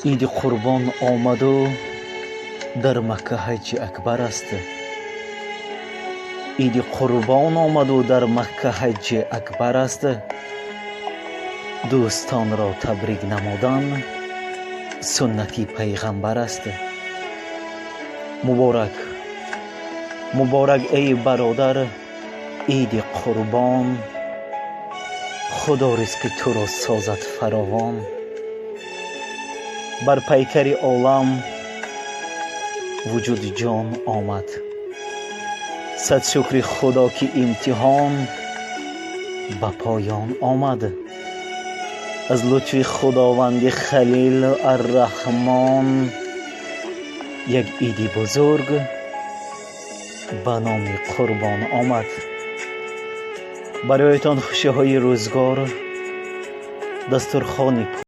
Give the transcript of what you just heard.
عید قربان آمد و در مکه حج اکبر است. عید قربان آمد و در مکه حج اکبر است. دوستان را تبریک نمودن سنتی پیغمبر است. مبارک مبارک ای برادر عید قربان، خدا رزق تو را سازد فراوان. بر پیکر عالم وجود جان آمد. صد شکر خدا که امتحان به پایان آمد. از لطف خداوند خلیل الرحمن یک عید بزرگ به نام قربان آمد. برایتان خوشی های روزگار دسترخوانی